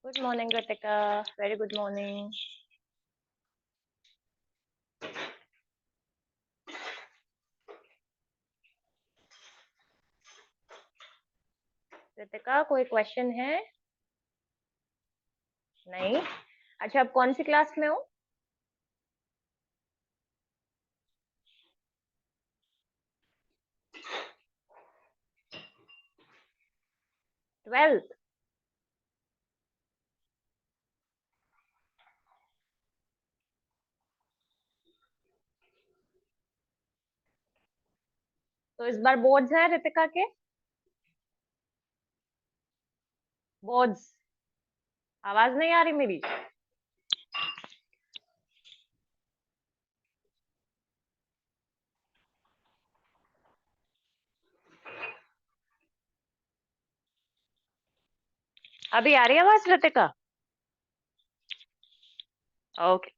Good morning, Ritika. Very good morning. Ritika, कोई question है? नहीं? अच्छा, आप कौन सी क्लास में हो? 12th? तो इस बार बोर्ड्स हैं रितिका के? बोर्ड्स? आवाज नहीं आ रही मेरी? अभी आ रही है आवाज Ritika? Okay.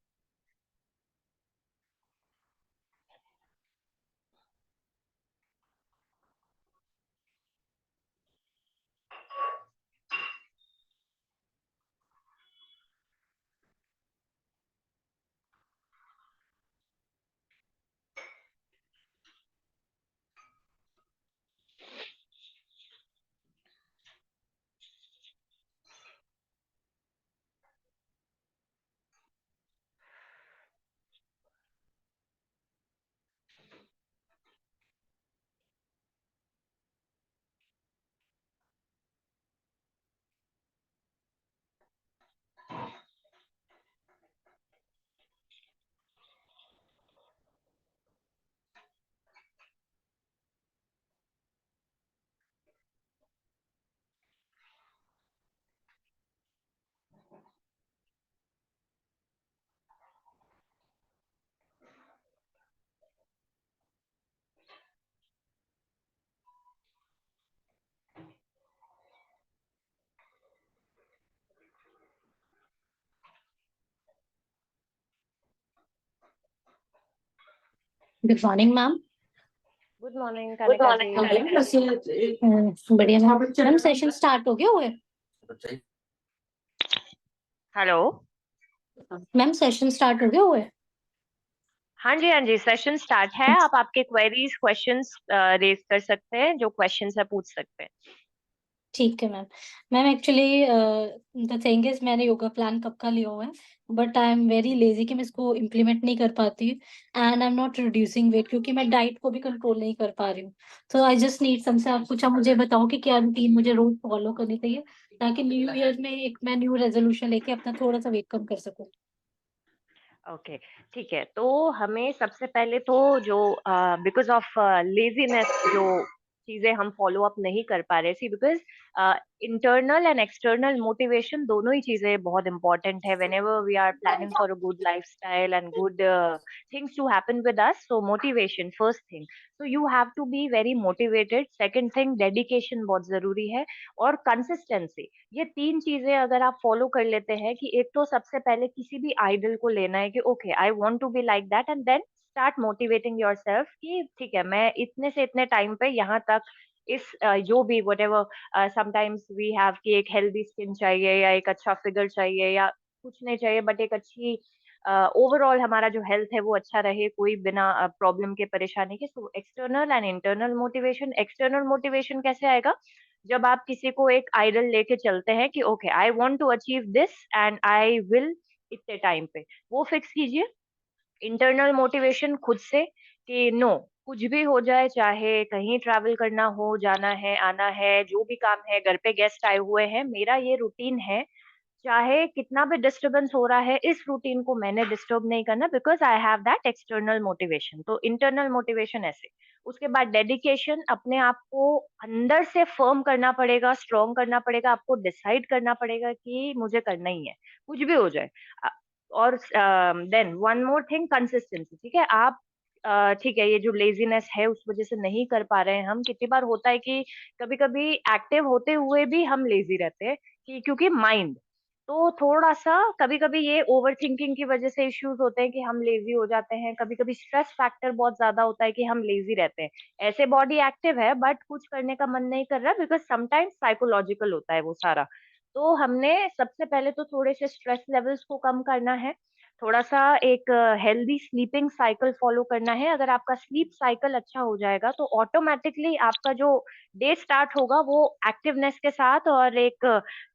Good morning ma'am. Good morning good Kanika ji. Morning. बढ़िया मैम, सेशन स्टार्ट हो गया हुए? हेलो। मैम सेशन स्टार्ट हो गया हुए? हाँ जी, हाँ जी, सेशन स्टार्ट है। आप आपके क्वेरीज, क्वेश्चंस रेज कर सकते हैं, जो क्वेश्चंस है पूछ सकते हैं। ठीक है ma'am. Ma'am actually the thing is, मैंने योगा प्लान कब का लिया हुआ है, but I am very lazy कि मैं इसको इम्प्लीमेंट नहीं कर पाती, and I am not reducing weight क्योंकि मैं डाइट को भी कंट्रोल नहीं कर पा रही हूँ। तो आई जस्ट नीड सम से आप कुछ आप मुझे बताओ कि क्या रूटीन मुझे रोज फॉलो करनी चाहिए ताकि न्यू ईयर में एक मैं न्यू रेजोल्यूशन लेके अपना थोड़ा सा वेट कम कर सकूं। ओके, ठीक है। तो हमें सबसे पहले तो जो बिकॉज ऑफ लेजीनेस जो चीजें हम फॉलो अप नहीं कर पा रहे, see because internal and external motivation दोनों ही चीजें बहुत इंपॉर्टेंट है whenever we are planning for a good lifestyle and good things to happen with us. So motivation first thing. so you have to be very motivated. second thing, dedication बहुत जरूरी है, और consistency. ये तीन चीजें अगर आप follow कर लेते हैं, कि एक तो सबसे पहले किसी भी आइडल को लेना है कि okay I want to be like that, and then start motivating yourself कि ठीक है, मैं इतने से इतने टाइम पे यहाँ तक इस जो भी whatever sometimes we have कि एक हेल्दी स्किन चाहिए, या एक अच्छा फिगर चाहिए, या कुछ नहीं चाहिए बट एक अच्छी ओवरऑल हमारा जो हेल्थ है वो अच्छा रहे, कोई बिना प्रॉब्लम के, परेशानी के। So external and internal motivation. External motivation कैसे आएगा? जब आप किसी को एक आइडल लेके चलते हैं कि okay I want to achieve this and I will इतने टाइम पे, वो फिक्स कीजिए। इंटरनल मोटिवेशन खुद से कि नो, कुछ भी हो जाए, चाहे कहीं ट्रैवल करना हो, जाना है, आना है, जो भी काम है, घर पे गेस्ट आए हुए हैं, मेरा ये रूटीन है, चाहे कितना भी डिस्टरबेंस हो रहा है, इस रूटीन को मैंने डिस्टर्ब नहीं करना, because I have that external motivation. तो इंटरनल मोटिवेशन ऐसे। उसके बाद डेडिकेशन, अपने आप को अंदर से फर्म करना पड़ेगा, स्ट्रॉन्ग करना पड़ेगा, आपको डिसाइड करना पड़ेगा कि मुझे करना ही है, कुछ भी हो जाए। और then one more thing, consistency. ठीक है, आप ठीक है, ये जो लेजीनेस है उस वजह से नहीं कर पा रहे हैं हम। कितनी बार होता है कि कभी कभी एक्टिव होते हुए भी हम लेजी रहते हैं, कि क्योंकि माइंड, तो थोड़ा सा कभी कभी ये ओवर थिंकिंग की वजह से इश्यूज होते हैं कि हम लेजी हो जाते हैं। कभी कभी स्ट्रेस फैक्टर बहुत ज्यादा होता है कि हम लेजी रहते हैं। ऐसे बॉडी एक्टिव है बट कुछ करने का मन नहीं कर रहा, बिकॉज समटाइम्स साइकोलॉजिकल होता है वो सारा। तो हमने सबसे पहले तो थोड़े से स्ट्रेस लेवल्स को कम करना है, थोड़ा सा एक हेल्दी स्लीपिंग साइकिल फॉलो करना है। अगर आपका स्लीप साइकिल अच्छा हो जाएगा तो ऑटोमेटिकली आपका जो डे स्टार्ट होगा वो एक्टिवनेस के साथ और एक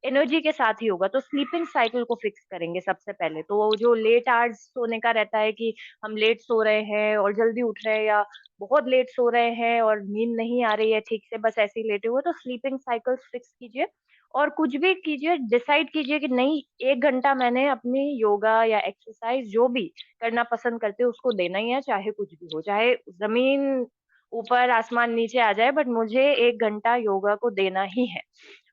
एनर्जी के साथ ही होगा। तो स्लीपिंग साइकिल को फिक्स करेंगे सबसे पहले। तो वो जो लेट आवर्स सोने का रहता है कि हम लेट सो रहे हैं और जल्दी उठ रहे हैं, या बहुत लेट सो रहे हैं और नींद नहीं आ रही है ठीक से, बस ऐसे ही लेटे हुए, तो स्लीपिंग साइकिल फिक्स कीजिए। और कुछ भी कीजिए, डिसाइड कीजिए कि नहीं, 1 घंटा मैंने अपनी योगा या एक्सरसाइज जो भी करना पसंद करते हो उसको देना ही है, चाहे कुछ भी हो, चाहे जमीन ऊपर आसमान नीचे आ जाए, बट मुझे 1 घंटा योगा को देना ही है।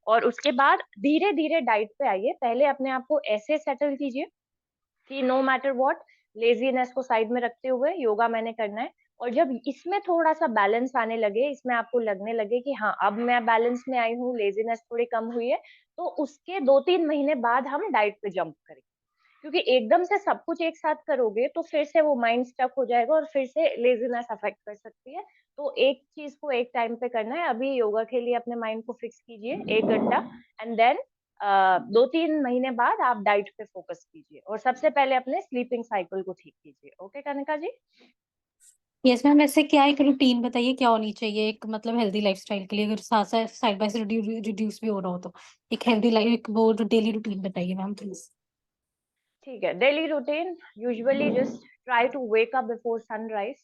और उसके बाद धीरे धीरे डाइट पे आइए। पहले अपने आप को ऐसे सेटल कीजिए कि नो मैटर व्हाट, लेज़ीनेस को साइड में रखते हुए योगा मैंने करना है। और जब इसमें थोड़ा-सा बैलेंस आने लगे, इसमें आपको लगने लगे कि हाँ, अब मैं बैलेंस में आई हूँ, लेज़ीनेस थोड़ी कम हुई है, तो उसके 2-3 महीने बाद हम डाइट पे जंप करेंगे। क्योंकि एकदम से सब कुछ एक साथ करोगे तो फिर से वो माइंड स्टक हो जाएगा और फिर से लेज़ीनेस अफेक्ट कर सकती है। तो एक चीज़ को एक टाइम पे करना है। अभी योगा के लिए अपने माइंड को फिक्स कीजिए 1 घंटा, एंड देन 2-3 महीने बाद आप डाइट पे फोकस कीजिए और सबसे पहले अपने स्लीपिंग साइकिल को ठीक कीजिए। ओके कनिका जी? यस मैम, वैसे क्या एक रूटीन बताइए क्या होनी चाहिए एक मतलब हेल्दी लाइफस्टाइल के लिए, अगर साथ साथ साइड बाय साइड रिड्यूस भी हो रहा हो तो एक हेल्दी लाइफ, एक वो डेली रूटीन बताइए मैम प्लीज। ठीक है, daily routine usually just try to wake up before sunrise.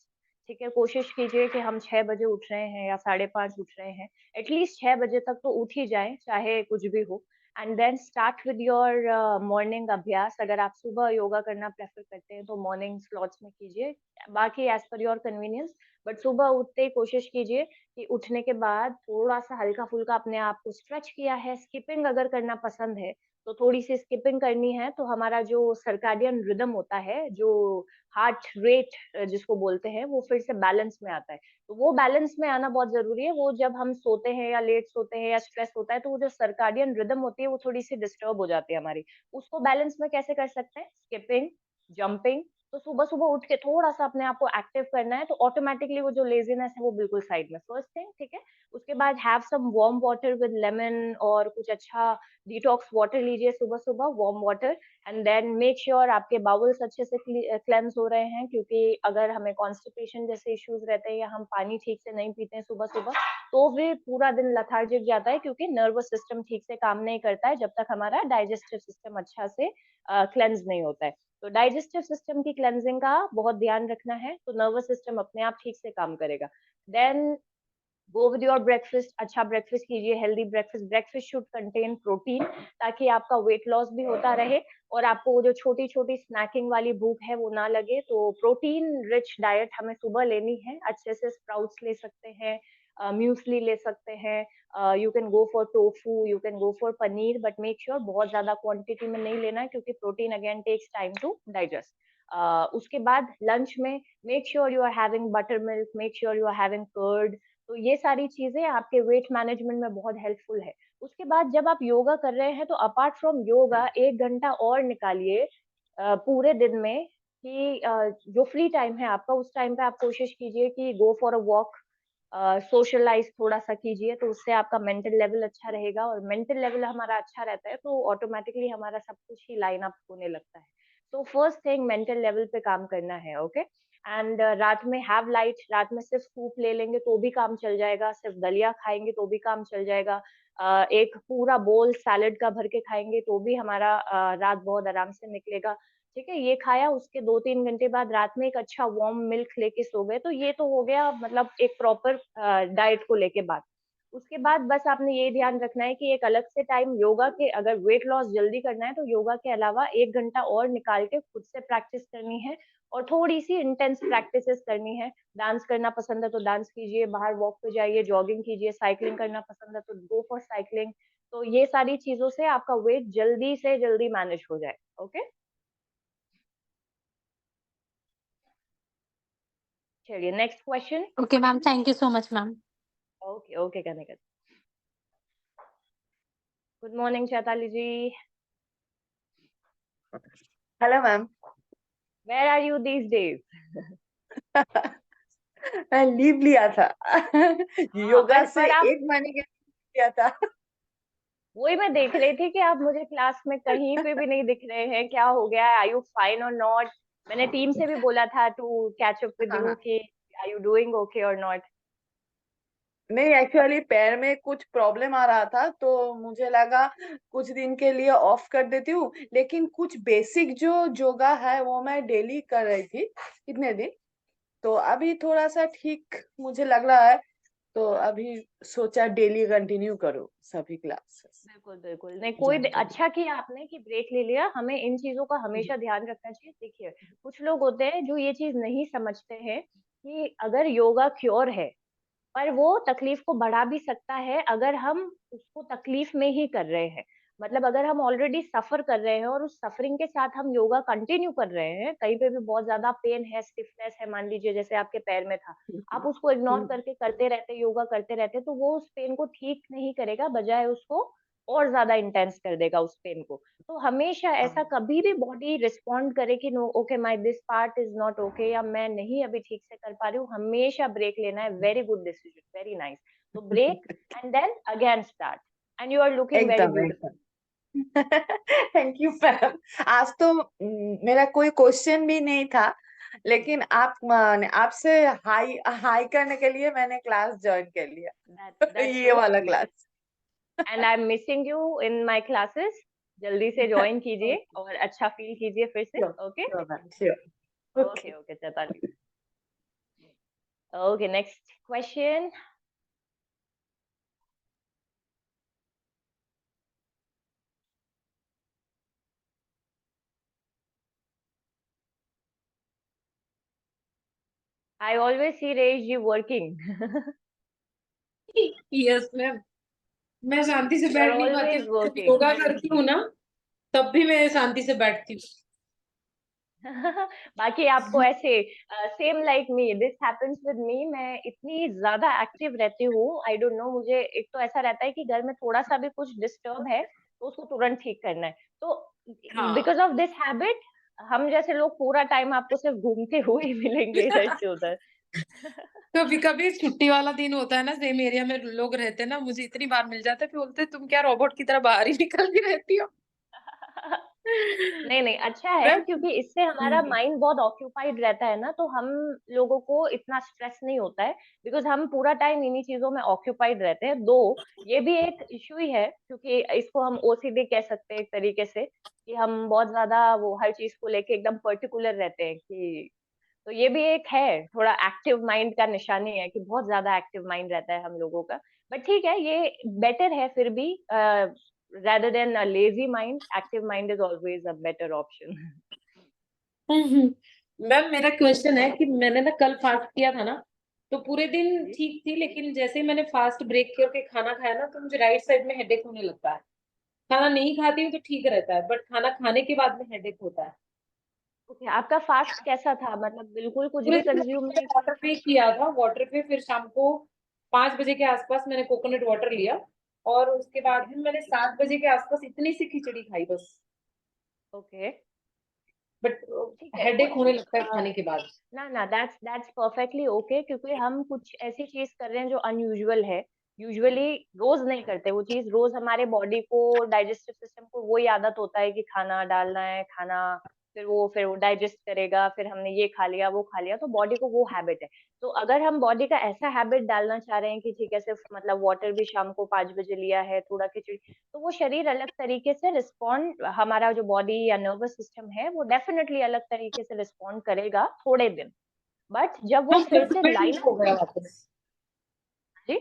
ठीक है, कोशिश कीजिए कि हम 6 बजे उठ रहे हैं या 5:30 उठ रहे हैं, एटलीस्ट 6 बजे तक तो उठ ही जाएं, चाहे कुछ भी हो। And then start with your morning अभ्यास। अगर आप सुबह योगा करना प्रेफर करते हैं तो मॉर्निंग स्लॉट्स में कीजिए, बाकी as per your convenience. But सुबह उठते ही कोशिश कीजिए कि उठने के बाद थोड़ा सा हल्का फुल्का अपने आप को स्ट्रेच किया है, स्किपिंग अगर करना पसंद है तो थोड़ी-सी स्किपिंग करनी है, तो हमारा जो सर्काडियन रिदम होता है, जो हार्ट रेट जिसको बोलते हैं, वो फिर से बैलेंस में आता है। तो वो बैलेंस में आना बहुत ज़रूरी है। वो जब हम सोते हैं या लेट सोते हैं या स्ट्रेस होता है, तो वो जो सर्काडियन रिदम होती है, वो थोड़ी-सी डिस्टर्ब हो जाती है हमारी। उसको बैलेंस में कैसे कर सकते हैं? Skipping, jumping. तो सुबह-सुबह उठ के थोड़ा-सा अपने आप को एक्टिव करना है, तो ऑटोमैटिकली वो जो लेज़ीनेस है, वो बिल्कुल साइड में। फर्स्ट थिंग, ठीक है? उसके बाद have some warm water with lemon और कुछ अच्छा डिटॉक्स वाटर लीजिए सुबह-सुबह, warm water. And then make sure आपके बाउल्स अच्छे से क्लेंज हो रहे हैं, क्योंकि अगर हमें कॉन्स्टिपेशन जैसे इश्यूज रहते हैं या हम पानी ठीक से नहीं पीते हैं सुबह-सुबह, तो भी पूरा दिन लेथार्जिक जाता है, क्योंकि नर्वस सिस्टम ठीक से काम नहीं करता है जब तक हमारा डाइजेस्टिव सिस्टम अच्छा से क्लेंज नहीं होता है। तो डाइजेस्टिव सिस्टम की क्लेंजिंग का बहुत ध्यान रखना है, तो नर्वस सिस्टम अपने आप ठीक से काम करेगा। Then go with your breakfast. अच्छा ब्रेकफास्ट कीजिए, healthy breakfast. Breakfast should contain protein, ताकि आपका वेट लॉस भी होता रहे और आपको वो जो छोटी छोटी स्नैकिंग वाली भूख है वो ना लगे। तो प्रोटीन रिच डाइट हमें सुबह लेनी है। अच्छे से स्प्राउट्स ले सकते हैं, म्यूसली ले सकते हैं, you can go for tofu, you can go for paneer, but make sure बहुत ज्यादा क्वांटिटी में नहीं लेना है, क्योंकि protein again takes time to digest. उसके बाद लंच में make sure you are having buttermilk, make sure you are having curd. तो ये सारी चीजें आपके वेट मैनेजमेंट में बहुत हेल्पफुल है। उसके बाद जब आप योगा कर रहे हैं तो अपार्ट फ्रॉम योगा 1 घंटा और निकालिए पूरे दिन में, कि जो फ्री टाइम है आपका उस टाइम पे आप कोशिश कीजिए कि go for a walk, socialize थोड़ा सा कीजिए, तो उससे आपका मेंटल लेवल अच्छा रहेगा। और मेंटल लेवल हमारा अच्छा रहता है तो ऑटोमेटिकली हमारा सब कुछ ही लाइन अप होने लगता है। तो फर्स्ट थिंग मेंटल लेवल पे काम करना है। ओके। एंड रात में हैव लाइट। रात में सिर्फ सूप ले लेंगे तो भी काम चल जाएगा, सिर्फ दलिया खाएंगे तो भी काम चल जाएगा, एक पूरा बोल सैलेड का भर के खाएंगे तो भी हमारा रात बहुत आराम से निकलेगा। ठीक है, ये खाया, उसके 2-3 घंटे बाद रात में एक अच्छा वार्म मिल्क लेके सो गए, तो ये तो हो गया मतलब एक प्रॉपर डाइट को लेके बात। उसके बाद बस आपने ये ध्यान रखना है कि एक अलग से टाइम योगा के, अगर वेट लॉस जल्दी करना है तो योगा के अलावा 1 घंटा और निकाल के खुद से प्रैक्टिस करनी है और थोड़ी सी इंटेंस प्रैक्टिसेस करनी है। डांस करना पसंद है तो डांस कीजिए, बाहर वॉक पे जाइए, जॉगिंग कीजिए, साइकिलिंग करना पसंद है तो गो फॉर साइकिलिंग। तो ये सारी चीजों से आपका वेट जल्दी से जल्दी मैनेज हो जाए। ओके, चलिए next question. Okay ma'am, thank you so much ma'am. Okay okay करने का। Good morning Chaitali ji. Hello ma'am. Where are you these days? मैं लीव लिया था हाँ, योगा से पर आप 1 महीने के लिए लिया था। वही मैं देख रही थी कि आप मुझे क्लास में कहीं पे भी नहीं दिख रहे हैं, क्या हो गया है, आर यू फाइन और नॉट? मैंने टीम से भी बोला था टू कैच अप विद हाँ यू हाँ। कि आर यू डूइंग ओके और नॉट। नहीं, एक्चुअली पैर में कुछ प्रॉब्लम आ रहा था, तो मुझे लगा कुछ दिन के लिए ऑफ कर देती हूँ, लेकिन कुछ बेसिक जो योगा है वो मैं डेली कर रही थी कितने दिन। तो अभी थोड़ा सा ठीक मुझे लग रहा है, तो अभी सोचा डेली कंटिन्यू करो सभी क्लासेस बिल्कुल बिल्कुल, नहीं कोई ज्वाइन करना। अच्छा किया आपने कि ब्रेक ले लिया। हमें इन चीजों का हमेशा ध्यान रखना चाहिए। देखिए, कुछ लोग होते हैं जो ये चीज नहीं समझते हैं कि अगर योगा क्योर है, पर वो तकलीफ को बढ़ा भी सकता है अगर हम उसको तकलीफ में ही कर रहे हैं। मतलब अगर हम ऑलरेडी सफर कर रहे हैं और उस सफरिंग के साथ हम योगा कंटिन्यू कर रहे हैं, कहीं पे भी बहुत ज्यादा पेन है, स्टिफनेस है, मान लीजिए जैसे आपके पैर में था, आप उसको इग्नोर हम्म, करके करते रहते, योगा करते रहते, तो वो उस पेन को ठीक नहीं करेगा, बजाय उसको और ज्यादा इंटेंस कर देगा उस पेन को। तो हमेशा ऐसा हाँ। कभी भी बॉडी रिस्पॉन्ड करे कि no okay my this part is not okay, या मैं नहीं अभी ठीक से कर पा रही हूँ, हमेशा ब्रेक लेना है। Very good decision, very nice. तो break and then again start, and you are looking very एकदम ब्यूटीफुल। एकदम। Thank you ma'am. आज तो मेरा कोई क्वेश्चन भी नहीं था, लेकिन आपसे हाई हाई करने के लिए मैंने क्लास ज्वाइन कर लिया। दैट्स ये सो वाला sweet, class. And I am missing you in my classes. जल्दी से ज्वाइन कीजिए ओके। और अच्छा फील कीजिए फिर से। Sure okay sure ma'am, sure. Okay okay. Okay Chaitali. Okay, next question. I always see रेज यू वर्किंग। Yes ma'am. मैं शांति से यू आर बैठ नहीं पाती हूँ, ऑलवेज जब वर्किंग। योगा करती हूँ ना तब भी मैं शांति से बैठती हूँ। बाकी आपको ऐसे same like me, this happens with me, मैं इतनी ज्यादा एक्टिव रहती हूँ, आई डोंट नो, मुझे एक तो ऐसा रहता है कि घर में थोड़ा सा भी कुछ डिस्टर्ब है तो उसको तुरंत ठीक करना है। तो हाँ, बिकॉज ऑफ दिस हैबिट, हम जैसे लोग पूरा टाइम आपको सिर्फ घूमते हुए ही मिलेंगे इधर से उधर। कभी कभी छुट्टी वाला दिन होता है ना, सेम एरिया में लोग रहते हैं ना, मुझे इतनी बार मिल जाता है, फिर बोलते हैं तुम क्या रोबोट की तरह बाहर ही निकलती रहती हो। नहीं नहीं, अच्छा है मैं क्योंकि इससे हमारा माइंड बहुत ऑक्यूपाइड रहता है ना, तो हम लोगों को इतना स्ट्रेस नहीं होता है, बिकॉज हम पूरा टाइम इन्हीं चीजों में ऑक्यूपाइड रहते हैं। दो, ये भी एक इशू ही है, क्योंकि इसको हम ओसीडी कह सकते हैं एक तरीके से, कि हम बहुत ज्यादा वो हर चीज को लेके एकदम पर्टिकुलर रहते हैं कि, तो ये भी एक है, थोड़ा एक्टिव माइंड का निशानी है कि बहुत ज्यादा एक्टिव माइंड रहता है हम लोगों का। बट ठीक है, ये बेटर है फिर भी, rather than a lazy mind, active mind is always a better option. Ma'am मेरा क्वेश्चन है कि मैंने ना कल फास्ट किया था ना, तो पूरे दिन जी। ठीक थी, लेकिन जैसे ही मैंने फास्ट ब्रेक करके खाना खाया ना, तो मुझे राइट साइड में हेडेक होने लगता है। खाना नहीं खाती हूँ तो ठीक रहता है, बट खाना खाने के बाद में हेडेक होता है। ओके, आपका फास्ट कैसा था? मतलब बिल्कुल कुछ पूरे भी दिन कंज्यूम मैंने नहीं वाटर किया था? पे किया था, वाटर पे, फिर शाम को 5 बजे के आसपास मैंने कोकोनट वाटर लिया, और उसके ठीक बाद है। में मैंने 7 बजे के आसपास इतनी सी खिचड़ी खाई बस। ओके, बट ठीक है हेडेक कुछ। होने लगता है खाने के बाद। ना ना, दैट्स परफेक्टली ओके, क्योंकि हम कुछ ऐसी चीज कर रहे हैं जो अनयूजुअल है। यूजुअली रोज नहीं करते वो चीज, रोज हमारे बॉडी को, डाइजेस्टिव सिस्टम को वही आदत होता है कि खाना डालना है, खाना, फिर वो डाइजेस्ट करेगा, फिर हमने ये खा लिया वो खा लिया, तो बॉडी को वो हैबिट है। तो अगर हम बॉडी का ऐसा हैबिट डालना चाह रहे हैं कि ठीक है, सिर्फ मतलब वाटर भी शाम को 5 बजे लिया है, थोड़ा खिचड़ी, तो वो शरीर अलग तरीके से रिस्पॉन्ड, हमारा जो बॉडी या नर्वस सिस्टम है वो डेफिनेटली अलग तरीके से रिस्पॉन्ड करेगा थोड़े दिन। बट जब वो हम फिर फिर से सुबह लाइन ठीक हो गया वापस। जी।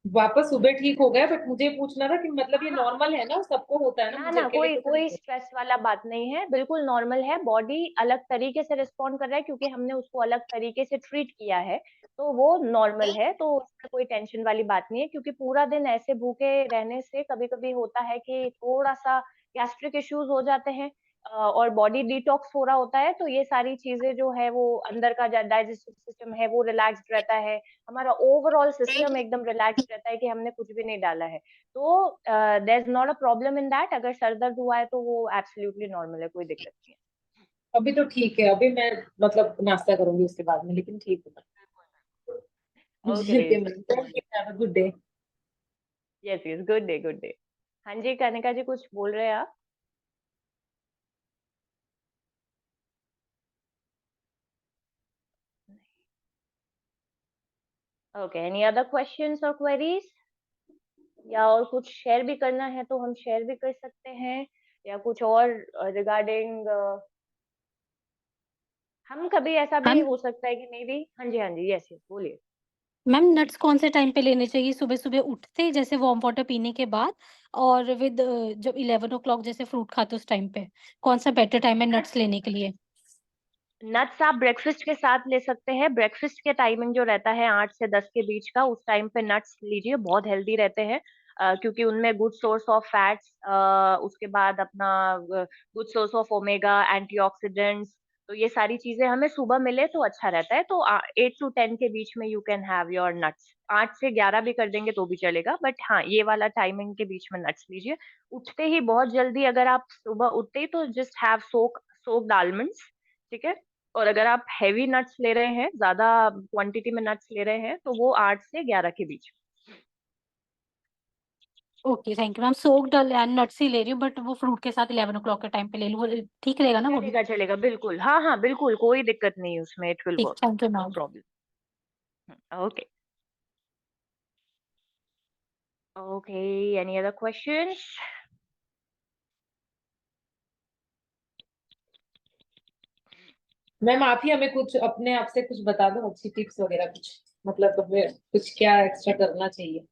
वापस सुबह ठीक हो गया, बट मुझे पूछना था कि मतलब ये हाँ हाँ, नॉर्मल है ना, सबको होता है ना, ना मुझे ना, अकेले कोई को तो नहीं कोई होता। स्ट्रेस वाला बात नहीं है, बिल्कुल नॉर्मल है। बॉडी अलग तरीके से रिस्पॉन्ड कर रहा है क्योंकि हमने उसको अलग तरीके से ट्रीट किया है, तो वो नॉर्मल है। तो उसमें कोई टेंशन वाली बात नहीं है, क्योंकि पूरा दिन ऐसे भूखे रहने से कभी कभी होता है कि थोड़ा सा गैस्ट्रिक इश्यूज हो जाते हैं, और बॉडी डिटॉक्स हो रहा होता है, तो ये सारी चीजें जो है वो अंदर का डाइजेस्टिव सिस्टम है वो रिलैक्स्ड रहता है, हमारा ओवरऑल सिस्टम एकदम रिलैक्स्ड रहता है कि हमने कुछ भी नहीं डाला है। तो there is not a problem in that. अगर सर दर्द हुआ है तो वो एब्सोल्युटली नॉर्मल है, कोई दिक्कत नहीं है। अभी तो ठीक है, अभी मैं मतलब नाश्ता करूंगी उसके बाद में, लेकिन ठीक है। ओके ठीक है रेज, ma'am, thank you, have a good day. Yes yes, good day good day. हाँ जी, कनिका जी कुछ बोल रहे हैं आप? ओके, एनी अदर क्वेश्चंस और क्वेरीज? या और कुछ शेयर भी करना है तो हम शेयर भी कर सकते हैं, या कुछ और रिगार्डिंग हम कभी ऐसा भी मैम हो सकता है कि मे बी। हाँ जी, हाँ जी, यस यस, बोलिए। मैम नट्स कौन से टाइम पे लेने चाहिए? सुबह-सुबह उठते जैसे वार्म वाटर पीने के बाद और विद जब 11 ओ क्लॉक जैसे फ्रूट खाते उस टाइम पे? कौन-सा बेटर टाइम है नट्स लेने के लिए? नट्स आप ब्रेकफास्ट के साथ ले सकते हैं। ब्रेकफास्ट के टाइमिंग जो रहता है 8 से 10 के बीच का, उस टाइम पे नट्स लीजिए, बहुत हेल्दी रहते हैं। क्योंकि उनमें गुड सोर्स ऑफ फैट्स, उसके बाद अपना good source of omega, antioxidants, तो ये सारी चीजें हमें सुबह मिले तो अच्छा रहता है। तो 8 टू 10 के बीच में you can have your nuts. 8 से 11 भी कर देंगे तो भी चलेगा, बट हाँ, ये वाला टाइमिंग के बीच में नट्स लीजिए। उठते ही बहुत जल्दी, अगर आप सुबह उठते ही तो जस्ट हैव सोक्ड आलमंड्स, ठीक है। और अगर आप हेवी नट्स ले रहे हैं, ज़्यादा क्वांटिटी में नट्स ले रहे हैं, तो वो 8 से 11 के बीच। Okay, thank you ma'am. Soaked and nuts ही ले रही हूँ बट वो फ्रूट के साथ 11 ओ क्लॉक के टाइम पे ले लूँ, वो ठीक रहेगा ना वो भी? चलेगा, चलेगा, बिल्कुल। हाँ, हाँ, बिल्कुल, कोई दिक्कत नहीं है उसमें, इट विल ठीक, work, thank you know ma'am. Problem. Okay, okay, any other questions? Ma'am आप ही हमें कुछ अपने आप से कुछ बता दो, अच्छी टिप्स वगैरह कुछ, मतलब हमें कुछ क्या एक्स्ट्रा करना चाहिए।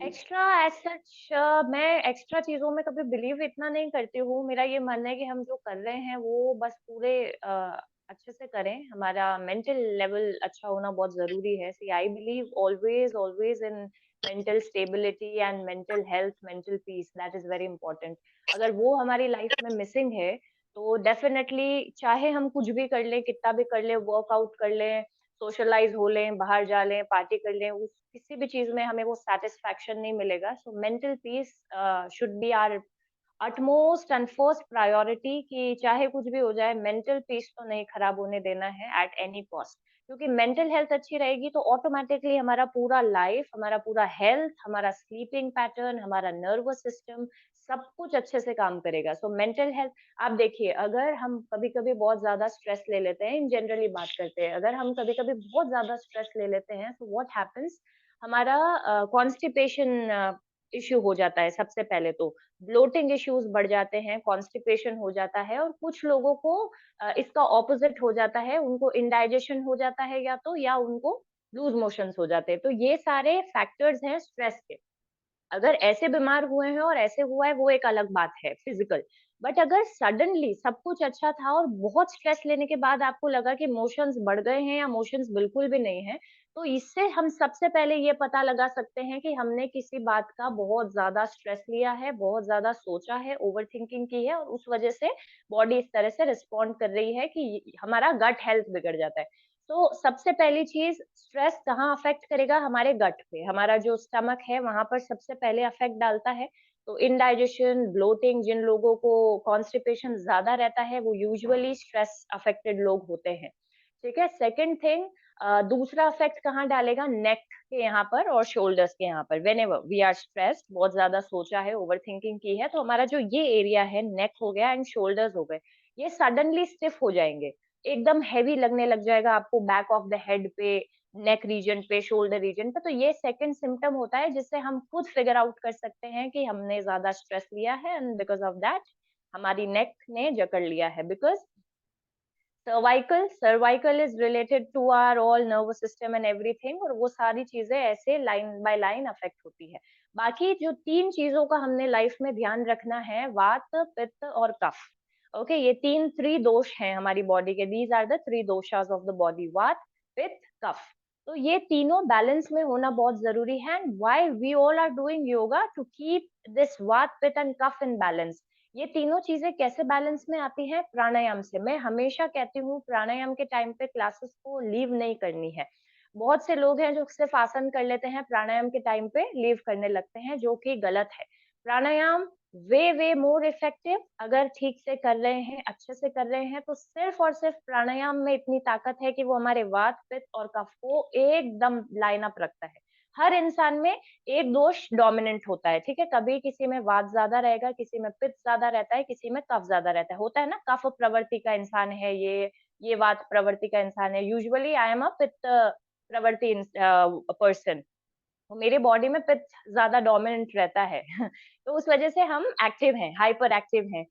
एक्स्ट्रा एज सच मैं एक्स्ट्रा चीज़ों में कभी बिलीव इतना नहीं करती हूँ। मेरा ये मानना है कि हम जो कर रहे हैं, वो बस पूरे अच्छे से करें। हमारा मेंटल लेवल अच्छा होना बहुत ज़रूरी है। See I believe always, always in mental stability and mental health, mental peace, that is very important. अगर वो हमारी लाइफ में मिसिंग है, तो डेफिनिटली चाहे हम कुछ भी कर लें, कितना भी कर लें, वर्कआउट कर लें, सोशलाइज हो लें, बाहर जा लें, पार्टी कर लें, उस किसी भी चीज़ में हमें वो सैटिस्फैक्शन नहीं मिलेगा। So mental peace should be our utmost and first priority, कि चाहे कुछ भी हो जाए, मेंटल पीस तो नहीं खराब होने देना है एट एनी कॉस्ट। क्योंकि मेंटल हेल्थ अच्छी रहेगी तो ऑटोमेटिकली हमारा पूरा लाइफ, हमारा पूरा हेल्थ, हमारा स्लीपिंग पैटर्न, हमारा नर्वस सिस्टम, सब कुछ अच्छे से काम करेगा। सो मेंटल हेल्थ, आप देखिए, अगर हम कभी-कभी बहुत ज़्यादा स्ट्रेस ले लेते हैं, इन जनरली बात करते हैं, अगर हम कभी-कभी बहुत ज़्यादा स्ट्रेस ले लेते हैं, तो व्हाट हैपेंस, हमारा कॉन्स्टिपेशन इश्यू हो जाता है सबसे पहले तो। ब्लोटिंग इश्यूज बढ़ जाते हैं, कॉन्स्टिपेशन हो जाता है, और कुछ लोगों को इसका ऑपोजिट हो जाता है, उनको इंडाइजेशन हो जाता है, या उनको लूज मोशंस हो जाते हैं। तो ये सारे फैक्टर्स हैं स्ट्रेस के। अगर ऐसे बीमार हुए हैं और ऐसे हुआ है, वो एक अलग बात है, फिजिकल। बट अगर सडनली सब कुछ अच्छा था और बहुत स्ट्रेस लेने के बाद आपको लगा कि इमोशंस बढ़ गए हैं या इमोशंस बिल्कुल भी नहीं है, तो इससे हम सबसे पहले ये पता लगा सकते हैं कि हमने किसी बात का बहुत ज्यादा स्ट्रेस लिया है, बहुत ज्यादा सोचा है, ओवर थिंकिंग की है, और उस वजह से बॉडी इस तरह से रिस्पॉन्ड कर रही है कि हमारा गट हेल्थ बिगड़ जाता है। तो सबसे पहली चीज, स्ट्रेस कहाँ अफेक्ट करेगा? हमारे गट पे, हमारा जो स्टमक है वहां पर सबसे पहले अफेक्ट डालता है। तो इनडाइजेशन, ब्लोटिंग, जिन लोगों को कॉन्स्टिपेशन ज्यादा रहता है, वो यूजुअली स्ट्रेस अफेक्टेड लोग होते हैं। ठीक है। सेकंड थिंग, दूसरा इफेक्ट कहाँ डालेगा? नेक के यहाँ पर और शोल्डर्स के यहाँ पर। Whenever we are stressed, बहुत ज्यादा सोचा है, ओवर थिंकिंग की है, तो हमारा जो ये एरिया है, नेक हो गया एंड शोल्डर्स हो गए, ये सडनली स्टिफ हो जाएंगे, एकदम हेवी लगने लग जाएगा आपको, बैक ऑफ द हेड पे, नेक रीजन पे, शोल्डर रीजन पे। तो ये सेकंड सिम्टम होता है, जिससे हम खुद फिगर आउट कर सकते हैं कि हमने ज्यादा स्ट्रेस लिया है, एंड बिकॉज ऑफ दैट हमारी नेक ने जकड़ लिया है। Because cervical is related to our all nervous system and everything, और वो सारी चीजें ऐसे लाइन बाय लाइन अफेक्ट होती है। बाकी जो तीन चीजों का हमने लाइफ में ध्यान रखना है, वात, पित्त और कफ। ओके, ये तीन त्रिदोष हैं हमारी बॉडी के। These are the three doshas of the body: vata, pitta, कफ। तो ये तीनों बैलेंस में होना बहुत जरूरी है। And why we all are doing yoga? To keep this vata, pitta and cough in balance. ये तीनों चीजें कैसे बैलेंस में आती हैं? प्राणायाम से। मैं हमेशा कहती हूँ, प्राणायाम के टाइम पे क्लासेस को लीव नहीं करनी है। बहुत से लोग हैं जो सिर्फ आसन कर लेते हैं, प्राणायाम के टाइम पे लीव करने लगते हैं, जो कि गलत है। प्राणायाम वे वे मोर इफेक्टिव, अगर ठीक से कर रहे हैं, अच्छे से कर रहे हैं, तो सिर्फ और सिर्फ प्राणायाम में इतनी ताकत है कि वो हमारे वात, पित्त और कफ को एकदम लाइन अप रखता है। हर इंसान में एक दोष डोमिनेंट होता है, ठीक है? कभी किसी में वात ज्यादा रहेगा, किसी में पित्त ज्यादा रहता है, किसी में कफ ज्यादा रहता है। होता है ना, कफ प्रवृत्ति का इंसान है ये वात प्रवृत्ति का इंसान है। यूजुअली आई एम अ पित्त प्रवृत्ति पर्सन, तो मेरे बॉडी में पित्त ज्यादा डोमिनेंट रहता है। तो उस वजह से हम एक्टिव हैं, हाइपर एक्टिव हैं।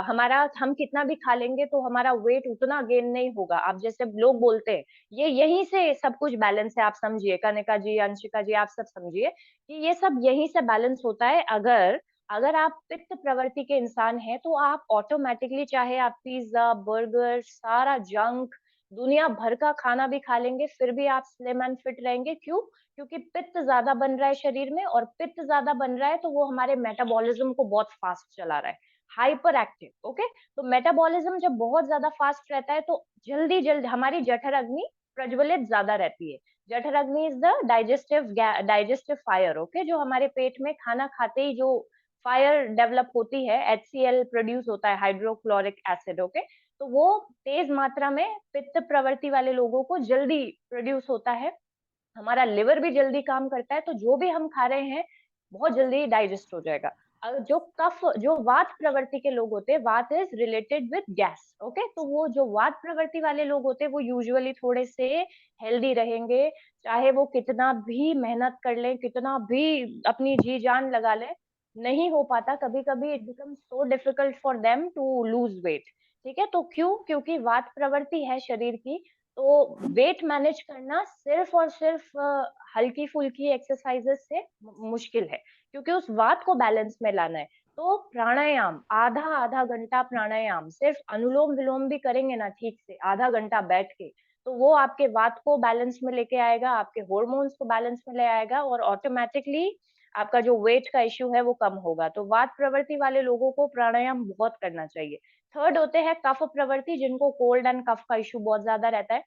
हमारा हम कितना भी खा लेंगे तो हमारा वेट उतना गेन नहीं होगा। आप जैसे लोग बोलते हैं, ये यहीं से सब कुछ बैलेंस है, आप समझिए, कनिका जी, अंशिका जी, आप सब समझिए कि ये सब यहीं से बैलेंस होता है। अगर अगर आप पित्त प्रवृत्ति के इंसान हैं तो आप ऑटोमेटिकली, चाहे आप पिज्जा, बर्गर, सारा जंक, दुनिया भर का खाना भी खा लेंगे, फिर भी आप स्लिम एंड फिट रहेंगे। क्यों? क्योंकि पित्त ज्यादा बन रहा है शरीर में, और पित्त ज्यादा बन रहा है तो वो हमारे मेटाबॉलिज्म को बहुत फास्ट चला रहा है, हाइपर एक्टिव। ओके, तो मेटाबॉलिज्म जब बहुत ज्यादा फास्ट रहता है तो जल्दी जल्दी हमारी जठर अग्नि प्रज्वलित ज्यादा रहती है। जठर अग्नि is the digestive fire. Okay, जो हमारे पेट में खाना खाते ही जो फायर डेवलप होती है, HCl प्रोड्यूस होता है, हाइड्रोक्लोरिक एसिड। ओके, तो वो तेज मात्रा में पित्त प्रवृत्ति वाले लोगों को जल्दी प्रोड्यूस होता है। हमारा लिवर भी जल्दी काम करता है, तो जो भी हम खा रहे हैं बहुत जल्दी डाइजेस्ट हो जाएगा। जो वात प्रवृत्ति के लोग होते हैं, वात is related with gas. Okay, तो वो जो वात प्रवृत्ति वाले लोग होते हैं वो यूजुअली थोड़े से हेल्दी रहेंगे, चाहे वो कितना भी मेहनत कर ले, कितना भी अपनी जी जान लगा ले, नहीं हो पाता। कभी कभी it becomes so difficult for them to lose weight. ठीक है, तो क्यों? क्योंकि वात प्रवृत्ति है शरीर की, तो वेट मैनेज करना सिर्फ और सिर्फ हल्की फुल्की एक्सरसाइजेस से मुश्किल है, क्योंकि उस वात को बैलेंस में लाना है। तो प्राणायाम, आधा आधा घंटा प्राणायाम, सिर्फ अनुलोम विलोम भी करेंगे ना ठीक से आधा घंटा बैठ के, तो वो आपके वात को बैलेंस में लेके आएगा, आपके हॉर्मोन्स को बैलेंस में ले आएगा, और ऑटोमेटिकली आपका जो वेट का इश्यू है वो कम होगा। तो वात प्रवृत्ति वाले लोगों को प्राणायाम बहुत करना चाहिए। थर्ड होते हैं कफ प्रवृत्ति, जिनको कोल्ड एंड कफ का इश्यू बहुत ज्यादा रहता है।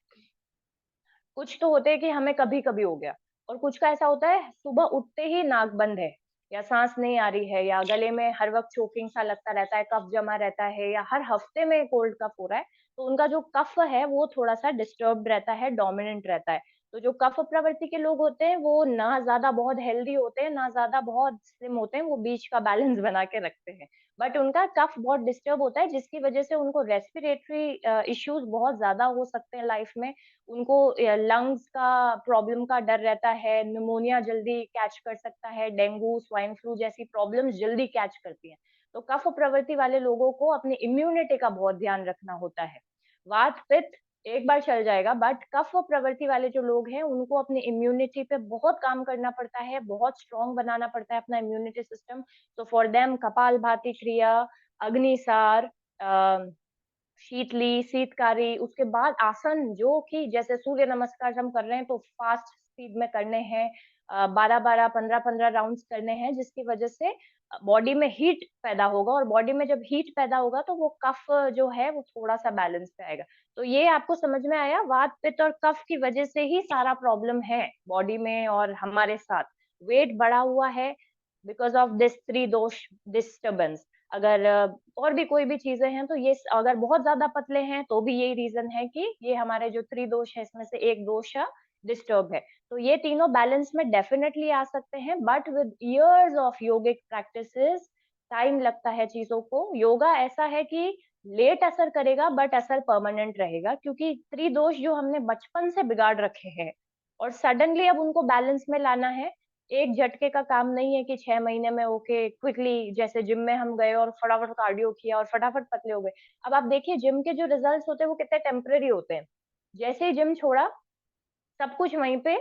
कुछ तो होते हैं कि हमें कभी-कभी हो गया, और कुछ का ऐसा होता है सुबह उठते ही नाक बंद है, या सांस नहीं आ रही है, या गले में हर वक्त चोकिंग सा लगता रहता है, कफ जमा रहता है, या हर हफ्ते में कोल्ड कफ हो रहा है। तो उनका जो कफ है वो थोड़ा-सा डिस्टर्ब्ड रहता है, डोमिनेंट रहता है। तो जो कफ प्रवृत्ति के लोग होते हैं वो ना ज़्यादा बहुत हेल्दी होते हैं, ना ज़्यादा बहुत स्लिम होते हैं, वो बीच का बैलेंस बना के रखते हैं। बट उनका कफ बहुत डिस्टर्ब होता है, जिसकी वजह से उनको रेस्पिरेटरी इश्यूज़ बहुत ज़्यादा हो सकते हैं लाइफ में। उनको लंग्स का प्रॉब्लम का डर रहता है, निमोनिया जल्दी कैच कर सकता है, डेंगू, स्वाइन फ्लू जैसी प्रॉब्लम्स जल्दी कैच करती हैं। तो कफ प्रवृत्ति वाले लोगों को अपनी इम्यूनिटी का बहुत ध्यान रखना होता है। वात पित्त एक बार चल जाएगा, बट कफ प्रवृत्ति वाले जो लोग हैं उनको अपनी इम्यूनिटी पे बहुत काम करना पड़ता है, बहुत स्ट्रॉन्ग बनाना पड़ता है अपना इम्यूनिटी सिस्टम। तो फॉर देम कपालभाति क्रिया, अग्निसार, शीतली, शीतकारी, उसके बाद आसन, जो कि जैसे सूर्य नमस्कार हम कर रहे हैं तो फास्ट स्पीड में करने हैं, 12-12, 15-15 राउंड्स करने हैं, जिसकी वजह से बॉडी में हीट पैदा होगा, और बॉडी में जब हीट पैदा होगा तो वो कफ जो है वो थोड़ा-सा बैलेंस पे आएगा। तो ये आपको समझ में आया, वात, पित्त और कफ की वजह से ही सारा प्रॉब्लम है बॉडी में और हमारे साथ। वेट बढ़ा हुआ है बिकॉज़ ऑफ दिस 3 दोष डिस्टर्बेंस। अगर और भी कोई भी चीज़ें हैं तो ये अगर बहुत ज़्यादा पतले हैं तो भी यही रीज़न है कि ये हमारे जो त्रिदोष है इसमें से एक दोष डिस्टर्ब है। तो ये तीनों बैलेंस में डेफिनिटली आ सकते हैं, but with years of yogic practices time लगता है चीज़ों को। योगा ऐसा है कि लेट असर करेगा बट असर परमानेंट रहेगा, क्योंकि त्रिदोष जो हमने बचपन से बिगाड़ रखे हैं और सडनली अब उनको बैलेंस में लाना है, एक झटके का काम नहीं है कि 6 महीने में ओके क्विकली, जैसे जिम में हम गए और फटाफट कार्डियो किया और फटाफट पतले हो गए। अब आप देखिए जिम के जो रिजल्ट्स होते हैं वो कितने टेम्परेरी होते हैं। जैसे ही जिम छोड़ा, सब कुछ वहीं पे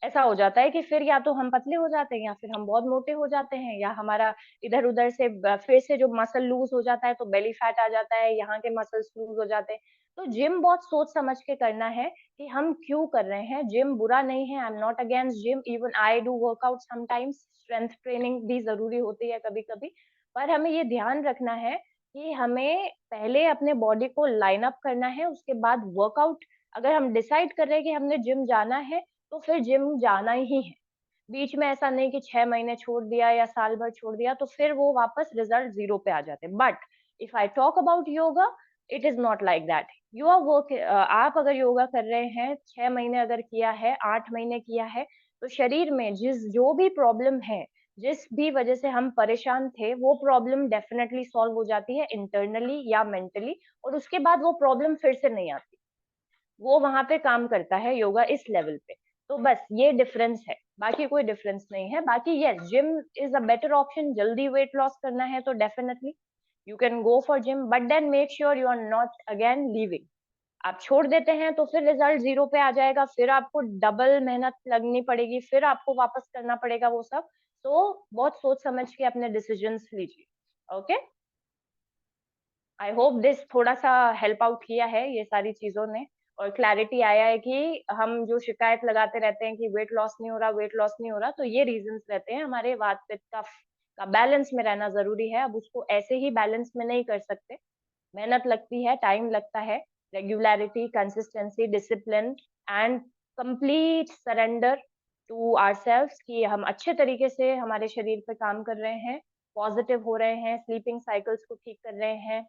ऐसा हो जाता है कि फिर या तो हम पतले हो जाते हैं, या फिर हम बहुत मोटे हो जाते हैं, या हमारा इधर-उधर से फिर से जो मसल लूज़ हो जाता है तो बेली फैट आ जाता है, यहाँ के मसल्स लूज़ हो जाते हैं। तो जिम बहुत सोच समझ के करना है कि हम क्यों कर रहे हैं। जिम बुरा नहीं है, आई am not against gym, even I do workout sometimes, strength training भी ज़रूरी होती है कभी-कभी। पर हमें ये ध्यान रखना है कि हमें पहले अपने बॉडी को लाइन अप करना है, उसके बाद वर्कआउट। अगर हम डिसाइड कर रहे हैं कि हमने जिम जाना है तो फिर जिम जाना ही है। बीच में ऐसा नहीं कि 6 महीने छोड़ दिया या साल भर छोड़ दिया तो फिर वो वापस रिजल्ट 0 पे आ जाते हैं। But if I talk about yoga, it is not like that. आप अगर योगा कर रहे हैं, 6 महीने अगर किया है, 8 महीने किया है, तो शरीर में जो भी प्रॉब्लम है, जिस भी वजह से हम परेशान थे, वो प्रॉब्लम डेफिनेटली सॉल्व हो जाती है इंटरनली या मेंटली, और उसके बाद वो प्रॉब्लम फिर से नहीं आती। वो वहां पे काम करता है योगा इस लेवल पे। तो बस ये डिफरेंस है, बाकी कोई डिफरेंस नहीं है। बाकी yes, gym is a better option. जल्दी वेट लॉस करना है तो definitely you can go for gym, but then make sure you are not again leaving. आप छोड़ देते हैं तो फिर रिजल्ट जीरो पे आ जाएगा, फिर आपको डबल मेहनत लगनी पड़ेगी, फिर आपको वापस करना पड़ेगा वो सब। तो बहुत सोच समझ के अपने डिसीजंस लीजिए। ओके, आई होप दिस थोड़ा सा हेल्प आउट किया है ये सारी चीजों ने, और क्लैरिटी आया है कि हम जो शिकायत लगाते रहते हैं कि वेट लॉस नहीं हो रहा, वेट लॉस नहीं हो रहा, तो ये रीजंस रहते हैं हमारे वात पित्त का बैलेंस में रहना जरूरी है। अब उसको ऐसे ही बैलेंस में नहीं कर सकते, मेहनत लगती है, टाइम लगता है, regularity, consistency, discipline and complete surrender to ourselves कि हम अच्छे तरीके से हमारे शरीर पे काम कर रहे हैं, पॉजिटिव हो रहे हैं, स्लीपिंग साइकिल्स को ठीक कर रहे हैं,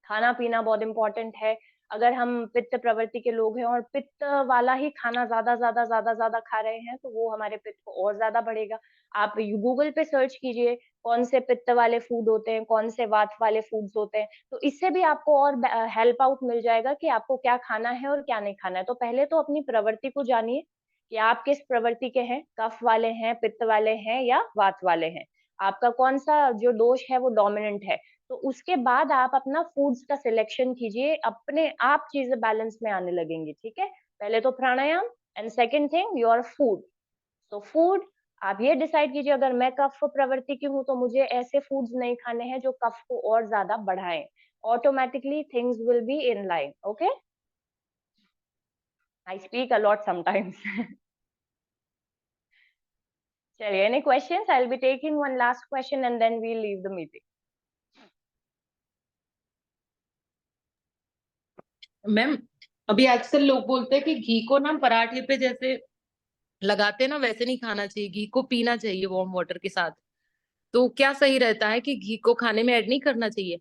खाना पीना बहुत इंपॉर्टेंट है। अगर हम पित्त प्रवृत्ति के लोग हैं और पित्त वाला ही खाना ज्यादा खा रहे हैं, तो वो हमारे पित्त को और ज्यादा बढ़ेगा। आप गूगल पे सर्च कीजिए कौन से पित्त वाले फूड होते हैं, कौन से वात वाले फूड्स होते हैं, तो इससे भी आपको और हेल्प आउट मिल जाएगा कि आपको क्या खाना है और क्या नहीं खाना है। तो पहले तो अपनी प्रवृत्ति को जानिए कि आप किस प्रवृत्ति के हैं, कफ वाले हैं, पित्त वाले हैं या वात वाले हैं, आपका कौन सा जो दोष है वो डोमिनेंट है। तो उसके बाद आप अपना फूड्स का सिलेक्शन कीजिए, अपने आप चीजें बैलेंस में आने लगेंगी। ठीक है, पहले तो pranayama and second thing your food. तो फूड आप ये डिसाइड कीजिए, अगर मैं कफ प्रवृत्ति की हूँ तो मुझे ऐसे फूड्स नहीं खाने हैं जो कफ को और ज्यादा बढ़ाएं। Automatically things will be in line. Okay, I speak a lot sometimes. चलिए, any questions? I will be taking one last question and then we leave the meeting. Ma'am, अभी आजकल लोग बोलते हैं कि घी को ना पराठे पे जैसे लगाते हैं ना, वैसे नहीं खाना चाहिए, घी को पीना चाहिए वार्म वाटर के साथ। तो क्या सही रहता है कि घी को खाने में ऐड नहीं करना चाहिए?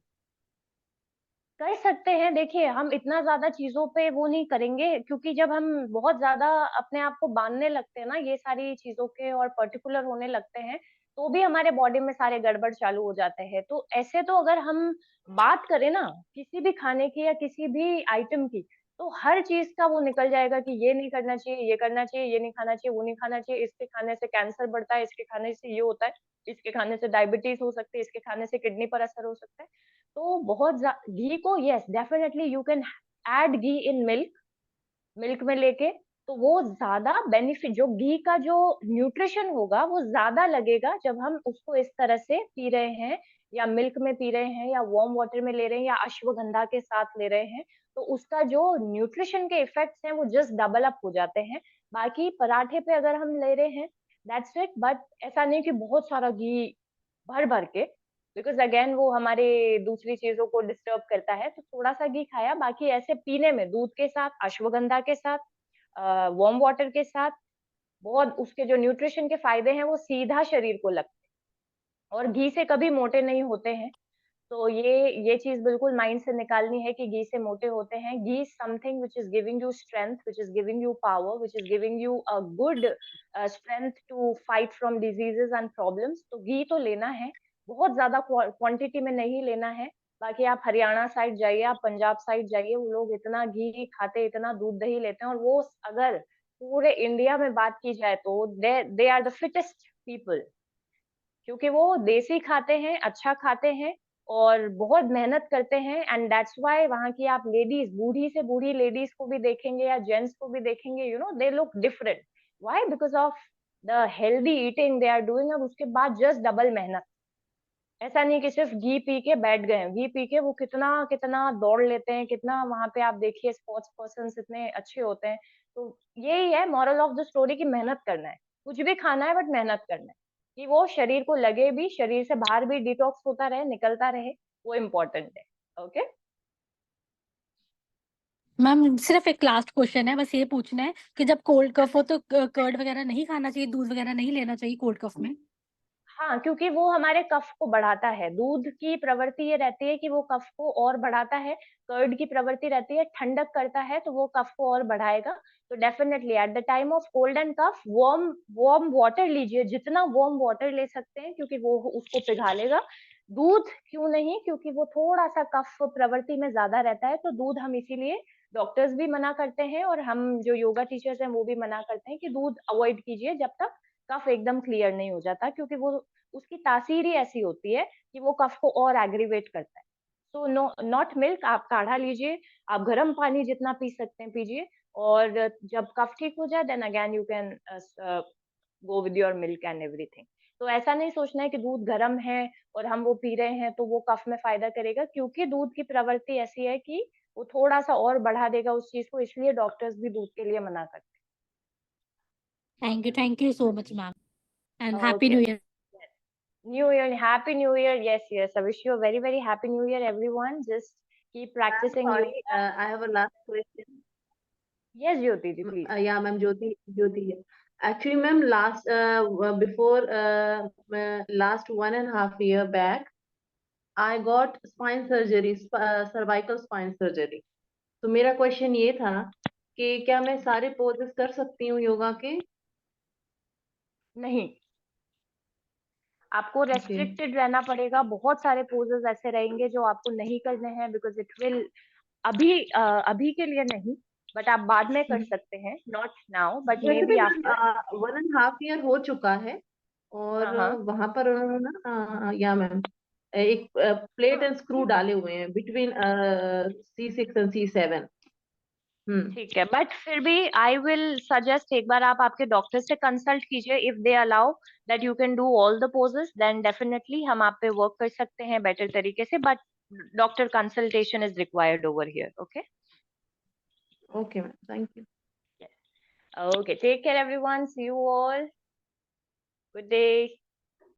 कर सकते हैं। देखिए, हम इतना ज्यादा चीजों पे वो नहीं करेंगे, क्योंकि जब हम बहुत ज्यादा अपने आप को बांधने लगते हैं ना ये सारी चीजों के, और पर्टिकुलर होने लगते हैं, तो भी हमारे बॉडी में सारे गड़बड़ चालू हो जाते हैं। तो ऐसे तो अगर हम बात करें ना किसी भी खाने की या किसी भी आइटम की, तो हर चीज का वो निकल जाएगा कि ये नहीं करना चाहिए, ये करना चाहिए, ये नहीं खाना चाहिए, वो नहीं खाना चाहिए, इसके खाने से कैंसर बढ़ता है, इसके खाने से ये होता है, इसके खाने से डायबिटीज हो सकती है, इसके खाने से किडनी पर असर हो सकता है। तो घी को yes definitely you can add ghee in milk, milk में लेके, तो वो ज्यादा बेनिफिट, जो घी का जो न्यूट्रिशन होगा वो ज्यादा लगेगा जब हम उसको इस तरह से पी रहे हैं, या मिल्क में पी रहे हैं, या वार्म वाटर में ले रहे हैं, या अश्वगंधा के साथ ले रहे हैं। तो उसका जो न्यूट्रिशन के इफेक्ट्स हैं वो जस्ट डबल अप हो जाते हैं। बाकी पराठे पे अगर हम ले रहे हैं, दैट्स इट, बट ऐसा नहीं कि बहुत सारा घी भर भर के, बिकॉज अगेन वो हमारे दूसरी चीजों को डिस्टर्ब करता है। तो थोड़ा सा घी खाया, बाकी ऐसे पीने में दूध के साथ, अश्वगंधा के साथ, वार्म वाटर के साथ, बहुत उसके जो न्यूट्रिशन के फायदे हैं वो सीधा शरीर को लगते हैं, और घी से कभी मोटे नहीं होते हैं। तो ये चीज बिल्कुल माइंड से निकालनी है कि घी से मोटे होते हैं। Ghee is something which is giving you strength, which is giving you power, which is giving you a good strength to fight from diseases and problems. तो घी तो लेना है, बहुत ज्यादा क्वांटिटी में नहीं लेना है। बाकी आप हरियाणा साइड जाइए, आप पंजाब साइड जाइए, वो लोग इतना घी खाते, इतना दूध दही लेते हैं, और वो अगर पूरे इंडिया में बात की जाए तो they are the fittest people, क्योंकि वो देसी खाते हैं, अच्छा खाते हैं, और बहुत मेहनत करते हैं। एंड दैट्स व्हाई वहाँ की आप लेडीज, बूढ़ी से बूढ़ी लेडीज को भी देखेंगे या जेंट्स को भी देखेंगे, you know they look different. Why? Because of the healthy eating they are doing. और उसके बाद जस्ट डबल मेहनत। ऐसा नहीं कि सिर्फ घी पी के बैठ गए हैं, घी पी के वो कितना कितना दौड़ लेते हैं, कितना वहां पे आप देखिए स्पोर्ट्स पर्सन इतने अच्छे होते हैं। तो यही है मॉरल ऑफ द स्टोरी की मेहनत करना है, कुछ भी खाना है बट मेहनत करना है, कि वो शरीर को लगे भी, शरीर से बाहर भी डिटॉक्स होता रहे, निकलता रहे, वो इम्पोर्टेंट है। ओके, मैम सिर्फ एक लास्ट क्वेश्चन है, बस ये पूछना है कि जब कोल्ड कफ हो तो कर्ड वगैरह नहीं खाना चाहिए, दूध वगैरह नहीं लेना चाहिए कोल्ड कफ में? हाँ, क्योंकि वो हमारे कफ को बढ़ाता है। दूध की प्रवृत्ति ये रहती है कि वो कफ को और बढ़ाता है। कर्ड की प्रवृत्ति रहती है ठंडक करता है, तो वो कफ को और बढ़ाएगा। तो definitely at the time of cold and cough warm warm water लीजिए, जितना वार्म वाटर ले सकते हैं, क्योंकि वो उसको पिघालेगा। दूध क्यों नहीं? क्योंकि वो थोड़ा-सा कफ प्रवृत्ति में ज़्यादा रहता है, तो दूध हम इसीलिए डॉक्टर्स भी मना करते हैं और हम जो योगा टीचर्स हैं वो भी मना करते हैं कि दूध अवॉइड कीजिए जब तक कफ एकदम क्लियर नहीं हो जाता, क्योंकि वो उसकी तासीर ही ऐसी होती है कि वो कफ को और एग्रीवेट करता है। सो नो नॉट मिल्क, आप काढ़ा लीजिए, आप गर्म पानी जितना पी सकते हैं पीजिए, और जब कफ ठीक हो जाए then again you can go with your milk and everything. तो ऐसा नहीं सोचना है कि दूध गर्म है और हम वो पी रहे हैं तो वो कफ में फ़ायदा करेगा, क्योंकि दूध की प्रवृत्ति ऐसी है कि वो थोड़ा-सा और बढ़ा देगा उस चीज़ को, इसलिए डॉक्टर्स भी दूध के लिए मना करते thank you so much ma'am and हैं। Happy okay. New year. New Year, Happy New Year. Yes, yes. I wish you a very, very Happy New Year, everyone. Just keep I'm practicing yoga. sorry, I have a last question. Yes, Jyoti ji, please. Yeah, ma'am, Jyoti here. Actually, ma'am, last 1.5 year back, I got spine surgery, cervical spine surgery. तो मेरा question ये था कि क्या मैं सारे poses कर सकती हूँ योगा के? नहीं, आपको ओके रेस्ट्रिक्टेड रहना पड़ेगा। बहुत सारे पोजेस ऐसे रहेंगे जो आपको नहीं करने हैं, बिकॉज इट विल अभी के लिए नहीं, बट आप बाद में कर सकते हैं। नॉट नाउ, बट मे वैसे भी बी मैम आफ्टर। 1.5 year हो चुका है हाँ और हाँ। वहां पर उन्होंने ना या मैम एक प्लेट एंड स्क्रू ठीक है, डाले हुए हैं बिटवीन C6 एंड C7। ठीक है, बट फिर भी आई विल सजेस्ट एक बार आप आपके डॉक्टर से कंसल्ट कीजिए। If they allow that you can do all the poses, then definitely हम आप पे वर्क कर सकते हैं बेटर तरीके से, but doctor consultation is required over here. Okay. Okay ma'am, thank you. Okay, take care everyone, see you all, good day.